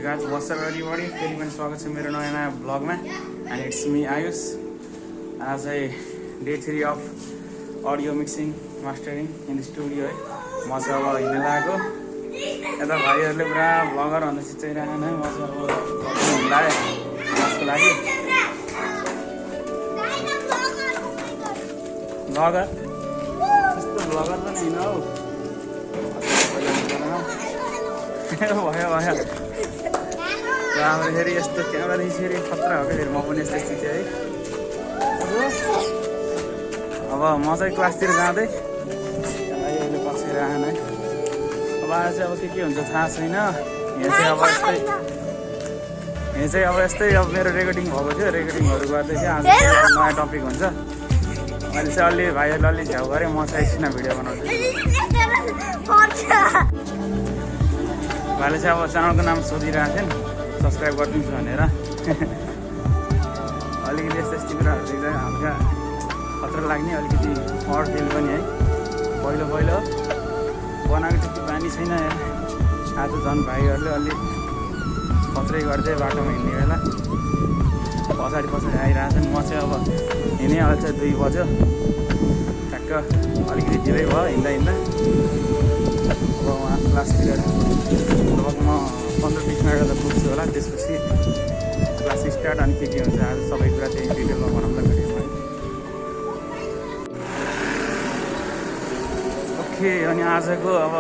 Hey guys, what's up everybody? फेरि पनि स्वागत छ मेरो नयाँ ब्लगमा एन्ड इट्स मी आयुष। आज day 3 of audio mixing mastering in the studio है। म चाहिँ अब हिँड्न लागेको। यता भाइहरूले पुरा ब्लगर भन्दा चिच्याइरहेको है। म चाहिँ अब हिँड्न लागेँ क्लासको लागि। ब्लगर त्यस्तो ब्लगर पनि होइन हौ। भयो राम्रो फेरि यस्तो क्यामेरा देखिसकेर खतरा हो क्या। फेरि म पनि यस्तो यस्तो थिएँ है। अब म चाहिँ क्लासतिर जाँदै भाइ अहिले बसिरहेन है। अब आज चाहिँ अब के हुन्छ थाहा छैन। यहाँ चाहिँ अब यस्तै अब मेरो रेकर्डिङ भएको थियो। रेकर्डिङहरू गर्दै थियो। आज नयाँ टपिक हुन्छ। मैले चाहिँ अलि भाइहरूले अलि झ्याउ गरेँ। म चाहिँ एकछिन भिडियो बनाउँछु। भाइले चाहिँ अब च्यानलको नाम सोधिरहेको थियो नि, सब्सक्राइब गरिदिन्छु भनेर। अलिकति यस्तो यस्तो कुराहरू देख्दा हल्का खतरा लाग्ने, अलिकति अड फिल पनि है। पहिलो बनाएको त्यति बानी छैन। आज झन् भाइहरूले अलि खत्रै गर्दै बाटोमा हिँड्ने बेला पछाडि आइरहेछन्। म चाहिँ अब हिँडेँ अहिले चाहिँ 2 बज्यो ठ्याक्क। अलिकति ढिलै भयो हिँड्दा। अब उहाँ क्लासतिर लगभग म 15-20 मिनट त पुग्छु होला। त्यसपछि क्लास स्टार्ट। अनि के हुन्छ आज सबै कुरा त्यही डिटेलमा बनाउँदा भिडियोमा। ओके, अनि आजको अब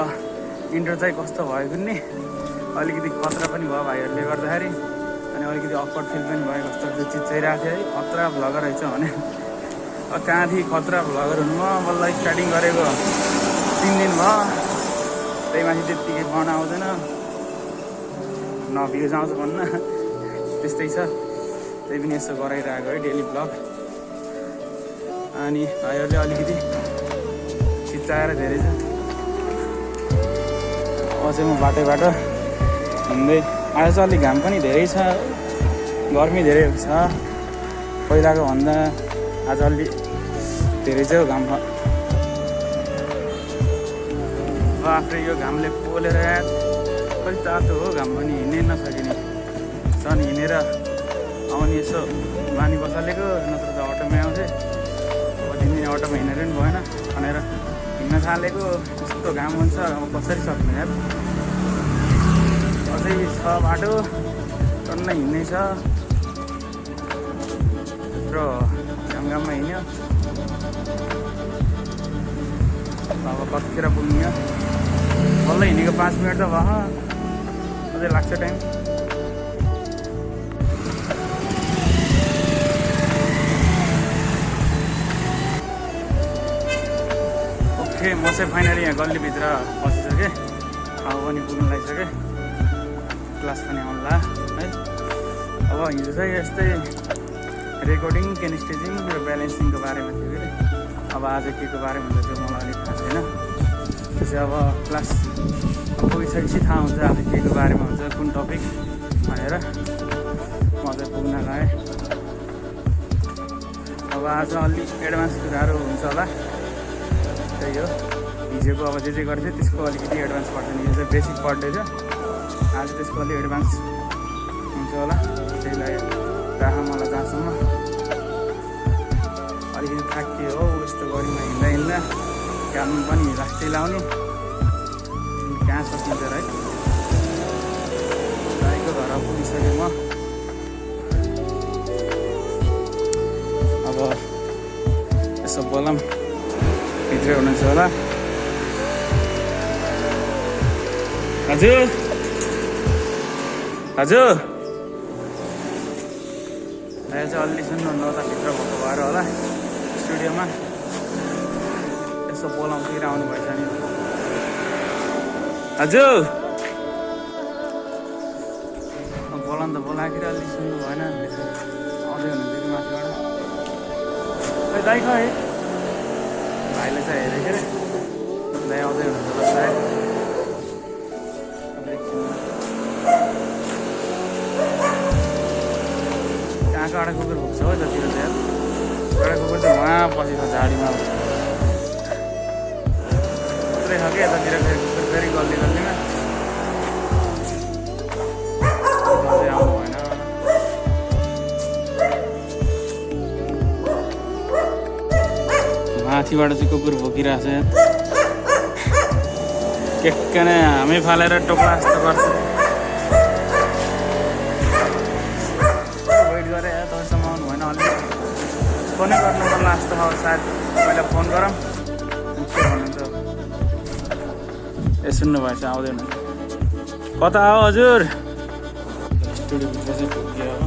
इन्ट्रो चाहिँ कस्तो भएको नि, अलिकति खतरा पनि भयो भाइहरूले गर्दाखेरि। अनि अलिकति अकवर्ड फिल पनि भयो। कस्तो जो चिच्याइरहेको थियो है, खतरा भ्लगर रहेछ भने। अब कहाँदेखि खतरा भ्लगर हुनु म बल्ल स्टार्टिङ गरेको 3 दिन भयो। त्यही माथि त्यत्तिकै बनाउन आउँदैन, न भ्युज आउँछ भन्न, त्यस्तै छ। त्यही पनि यसो गराइरहेको है डेली ब्लग। अनि भाइहरूले अलिकति चिच्चाएर धेरै छ। अब चाहिँ म बाटो हिँड्दै। आज चाहिँ अलिक घाम पनि धेरै छ, गर्मी धेरै छ। पहिलाको भन्दा आज अलि धेरै चाहिँ घाम। आफै यो घामले पोलेर कति तातो हो घाम पनि, हिँड्नै नसकिने। झन् हिँडेर आउने यसो बानी बसालेको, नत्र त अटोमै आउँथेँ। अब 3 दिन अटोमा हिँडेर पनि भएन भनेर हिँड्न थालेको। यस्तो घाम हुन्छ, अब कसरी सक्ने यार। अझै छ बाटो, टन्नै हिँड्नै छ र घाममा हिँड्यो। अब कतिखेर पुग्ने हो। बल्ल हिँडेको 5 मिनट त भयो, अझै लाग्छ टाइम। ओके, म चाहिँ फाइनली यहाँ गल्लीभित्र पसिसकेँ। अब पनि पुग्नु लागिसकेँ। क्लास पनि आउला है। अब हिजो चाहिँ यस्तै रेकर्डिङ, केनिस्टेजिङ र ब्यालेन्सिङको बारेमा थियो कि। अब आज के को बारेमा हुन्छ त्यो मलाई अलिक थाहा छैन। त्यो चाहिँ अब क्लास पुगिसकेपछि थाहा हुन्छ अब के को बारेमा हुन्छ, कुन टपिक भनेर। म चाहिँ पुग्न लागेँ। अब आज अलि एडभान्स कुराहरू हुन्छ होला। त्यही हो, हिजोको अब जे गर्थ्यो त्यसको अलिकति एडभान्स पर्दैन। यो चाहिँ बेसिक पढ्दै थियो, आज त्यसको अलिक एडभान्स हुन्छ होला। त्यही लागि राख मलाई जहाँसम्म अलिकति थाकियो हो। यस्तो गरिमा हिँड्दा काम पनि लास्टै लाउने, कहाँ सकिन्छ है। भाइको घर पुगिसकेँ म। अब यसो बोलाम, भित्रै हुनुहुन्छ होला। हजुर भाइ चाहिँ अलि सुन्नुहुन्न त, भित्र भएको भएर होला। स्टुडियोमा यसो बोलाउँतिर आउनु भएछ नि। हजुर बोलाउनु त बोलाएतिर अलि सुन्नु भएन। आउँदै हुनुहुन्छ कि माथिबाट। खै दाइ खै भाइले चाहिँ हेरेको अरे दाइ आउँदै हुनुहुन्छ होला सायद। कहाँको एउटा कुकुर भुक्छ हो जतिर चाहिँ। एउटा कुकुर चाहिँ उहाँ बसेको छ झाडीमा। मात्रै छ कि यतातिर फेरि कुकुर फेरि गल्लीमा। माथिबाट चाहिँ कुकुर भोकिरहेको छ के नै हामी फालेर टोक्ला जस्तो गर्छ वेट गरेँ तपाईँसँग आउनु भएन अलिक फोनै गर्नु पर्ला जस्तो हो सायद पहिला फोन गरौँ के भन्नुहुन्छ ए सुन्नु भएछ आउँदैन कता हो हजुर स्टुडियोभित्र चाहिँ पुग्यो अब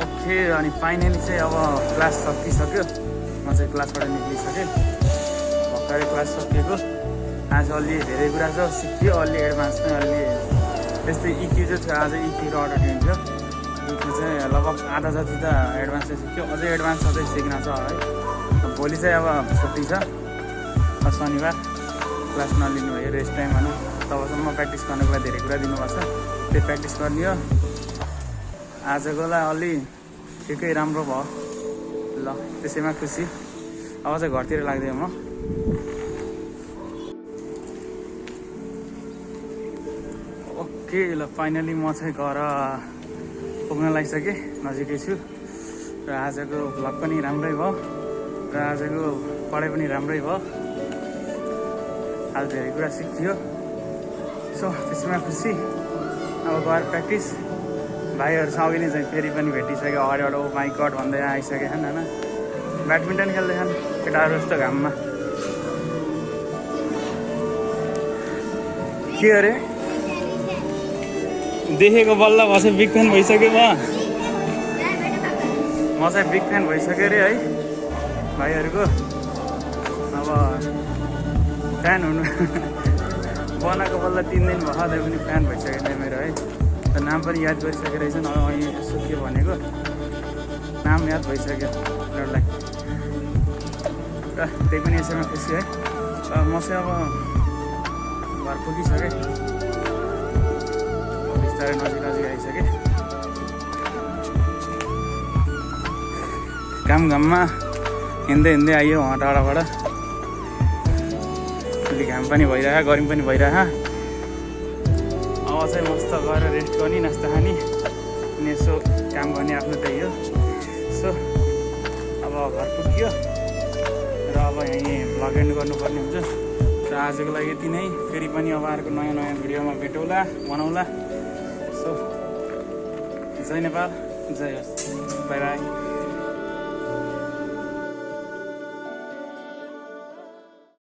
ओके अनि फाइनली चाहिँ अब क्लास सकिसक्यो म चाहिँ क्लासबाट निक्लिसकेँ भर्खरै क्लास सकिएको आज अलि धेरै कुरा छ सिक्यो अलि एडभान्समै अलि त्यस्तै इक्यु चाहिँ थियो आज इक्यु र अटो ट्युन थियो इक्यु चाहिँ लगभग आधा जति त एडभान्स चाहिँ सिक्यो अझै एडभान्स अझै सिक्न छ है भोलि चाहिँ अब छुट्टी छ शनिबार क्लास नलिनु भयो रेस्ट टाइम भनौँ तबसम्म प्र्याक्टिस गर्नुको लागि धेरै कुरा दिनुपर्छ त्यही प्र्याक्टिस गर्ने हो आजकोलाई अलि ठिकै राम्रो भयो ल त्यसैमा खुसी अब चाहिँ घरतिर लाग्दैन म ओके ल फाइनली म चाहिँ घर पुग्न लागिसकेँ नजिकै छु र आजको भ्लग पनि राम्रै भयो र आजको पढाइ पनि राम्रै भयो आज धेरै कुरा सिकियो सो त्यसमा खुसी अब गएर प्र्याक्टिस भाइहरूसँग अघि नै चाहिँ फेरि पनि भेटिसक्यो अगाडिबाट ओ माई गड भन्दै आइसकेछन् होइन ब्याडमिन्टन खेल्दैछन् केटाहरू जस्तो घाममा के अरे देखेको बल्ल म चाहिँ बिग फ्यान भइसक्यो म चाहिँ बिग फ्यान भइसक्यो अरे है भाइहरूको अब फ्यान हुनु बनाएको बल्ल 3 दिन भयो त्यो पनि फ्यान भइसक्यो नि मेरो है नाम पनि याद गरिसकेको रहेछ न अहिले यसो के भनेको नाम याद भइसक्यो उनीहरूलाई र त्यही पनि यसैमा खुसी है म चाहिँ अब घर पुगिसकेँ बिस्तारै नजिक आइसकेँ घाममा हिँड्दै आइयो वहाँ टाढाबाट अलि घाम पनि भइरहेको गर्मी पनि भइरहेको अब चाहिँ मस्त गएर रेस्ट गर्ने नास्ता खाने अनि यसो काम गर्ने आफ्नो त्यही हो सो अब घर पुग्यो र अब यहीँ भ्लग एन्ड गर्नुपर्ने हुन्छ र आजको लागि यति नै फेरि पनि अब अर्को नयाँ भिडियोमा भेटौँला बनाउँला सो जय नेपाल जय होस् बाई बाई